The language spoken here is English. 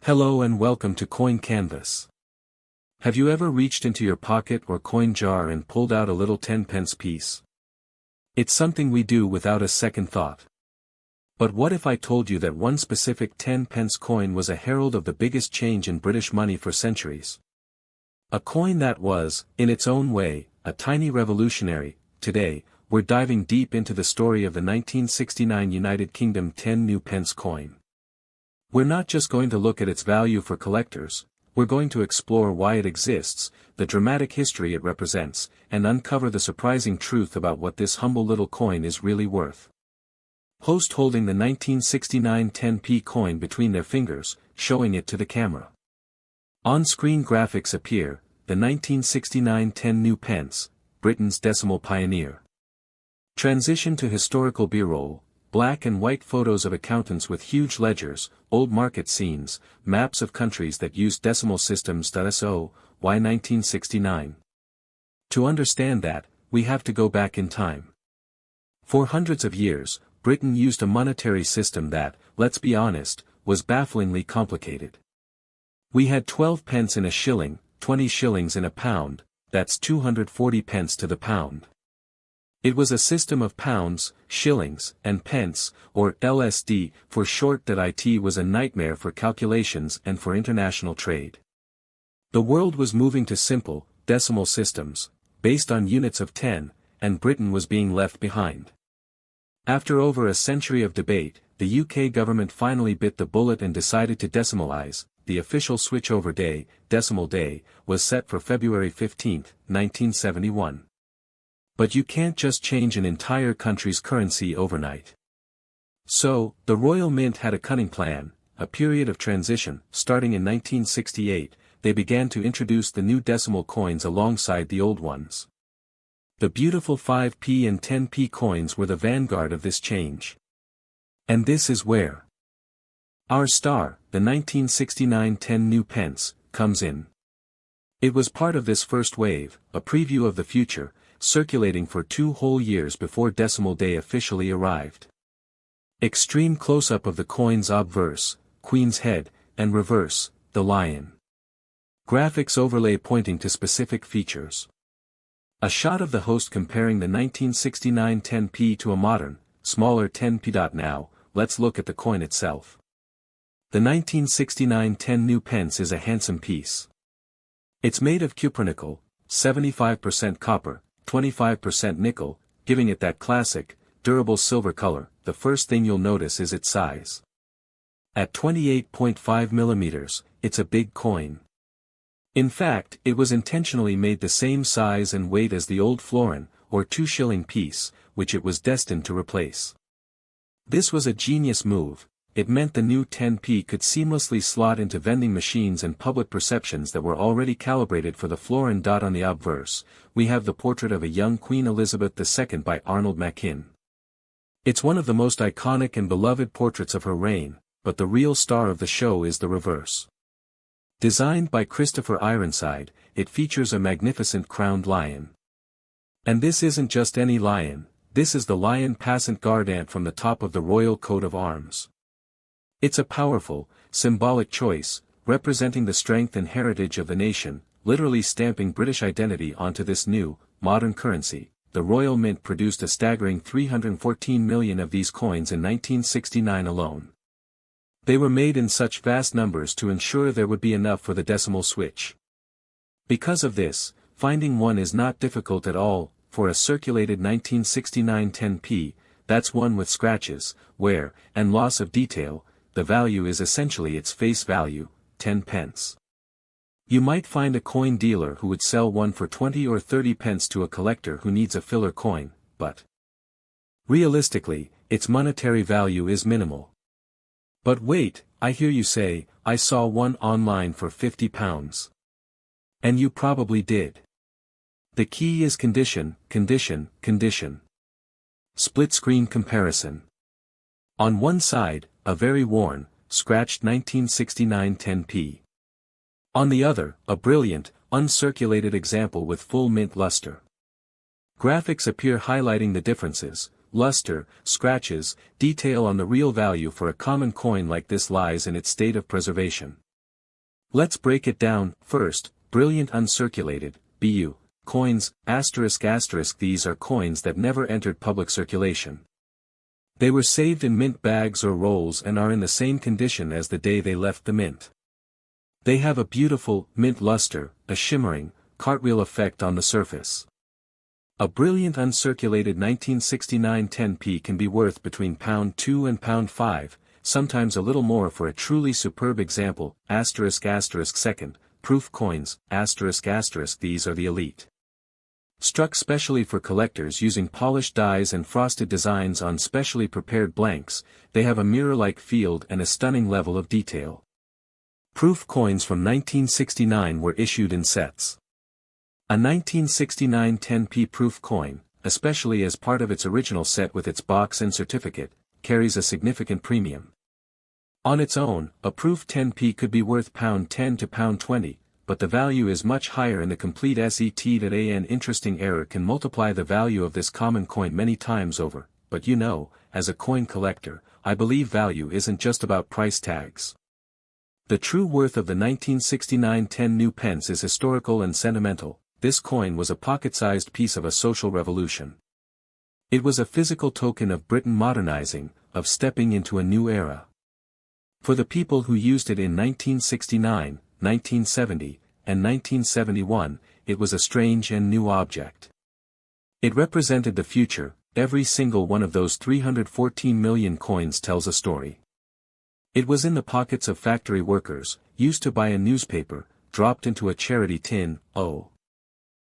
Hello and welcome to Coin Canvas. Have you ever reached into your pocket or coin jar and pulled out a little 10-pence piece? It's something we do without a second thought. But what if I told you that one specific 10-pence coin was a herald of the biggest change in British money for centuries? A coin that was, in its own way, a tiny revolutionary. Today, we're diving deep into the story of the 1969 United Kingdom 10 new pence coin. We're not just going to look at its value for collectors, we're going to explore why it exists, the dramatic history it represents, and uncover the surprising truth about what this humble little coin is really worth. Host holding the 1969 10p coin between their fingers, showing it to the camera. On-screen graphics appear, the 1969 10 new pence, Britain's decimal pioneer. Transition to historical B-roll. Black and white photos of accountants with huge ledgers, old market scenes, maps of countries that used decimal systems. So, why 1969? To understand that, we have to go back in time. For hundreds of years, Britain used a monetary system that, let's be honest, was bafflingly complicated. We had 12 pence in a shilling, 20 shillings in a pound, that's 240 pence to the pound. It was a system of pounds, shillings, and pence, or LSD, for short. That it was a nightmare for calculations and for international trade. The world was moving to simple, decimal systems, based on units of 10, and Britain was being left behind. After over a century of debate, the UK government finally bit the bullet and decided to decimalize. The official switchover day, Decimal Day, was set for February 15, 1971. But you can't just change an entire country's currency overnight. So, the Royal Mint had a cunning plan. A period of transition. Starting in 1968, they began to introduce the new decimal coins alongside the old ones. The beautiful 5p and 10p coins were the vanguard of this change. And this is where our star, the 1969 10 new pence, comes in. It was part of this first wave, a preview of the future, circulating for 2 whole years before Decimal Day officially arrived. Extreme close-up of the coin's obverse, Queen's head, and reverse, the lion. Graphics overlay pointing to specific features. A shot of the host comparing the 1969 10p to a modern, smaller 10p. Now, let's look at the coin itself. The 1969 10 new pence is a handsome piece. It's made of cupronickel, 75% copper, 25% nickel, giving it that classic, durable silver color. The first thing you'll notice is its size. At 28.5 millimeters, it's a big coin. In fact, it was intentionally made the same size and weight as the old florin, or 2-shilling piece, which it was destined to replace. This was a genius move. It meant the new 10p could seamlessly slot into vending machines and public perceptions that were already calibrated for the florin. On the obverse, we have the portrait of a young Queen Elizabeth II by Arnold Machin. It's one of the most iconic and beloved portraits of her reign, but the real star of the show is the reverse. Designed by Christopher Ironside, it features a magnificent crowned lion. And this isn't just any lion, this is the lion passant gardant from the top of the royal coat of arms. It's a powerful, symbolic choice, representing the strength and heritage of the nation, literally stamping British identity onto this new, modern currency. The Royal Mint produced a staggering 314 million of these coins in 1969 alone. They were made in such vast numbers to ensure there would be enough for the decimal switch. Because of this, finding one is not difficult at all. For a circulated 1969 10p, that's one with scratches, wear, and loss of detail. The value is essentially its face value, 10 pence. You might find a coin dealer who would sell one for 20 or 30 pence to a collector who needs a filler coin, but realistically, its monetary value is minimal. But wait, I hear you say, I saw one online for £50. And you probably did. The key is condition, condition, condition. Split screen comparison. On one side, a very worn, scratched 1969 10p. On the other, a brilliant, uncirculated example with full mint luster. Graphics appear highlighting the differences, luster, scratches, detail on the real value for a common coin like this lies in its state of preservation. Let's break it down. First, brilliant uncirculated, BU, coins, ***. These are coins that never entered public circulation. They were saved in mint bags or rolls and are in the same condition as the day they left the mint. They have a beautiful, mint luster, a shimmering, cartwheel effect on the surface. A brilliant uncirculated 1969 10p can be worth between £2 and £5, sometimes a little more for a truly superb example, ***. Second, proof coins, ***. These are the elite. Struck specially for collectors using polished dies and frosted designs on specially prepared blanks, they have a mirror-like field and a stunning level of detail. Proof coins from 1969 were issued in sets. A 1969 10p proof coin, especially as part of its original set with its box and certificate, carries a significant premium. On its own, a proof 10p could be worth £10 to £20, but the value is much higher in the complete set. An interesting error can multiply the value of this common coin many times over, but you know, as a coin collector, I believe value isn't just about price tags. The true worth of the 1969 10 new pence is historical and sentimental. This coin was a pocket-sized piece of a social revolution. It was a physical token of Britain modernizing, of stepping into a new era. For the people who used it in 1969, 1970, and 1971, it was a strange and new object. It represented the future. Every single one of those 314 million coins tells a story. It was in the pockets of factory workers, used to buy a newspaper, dropped into a charity tin, oh.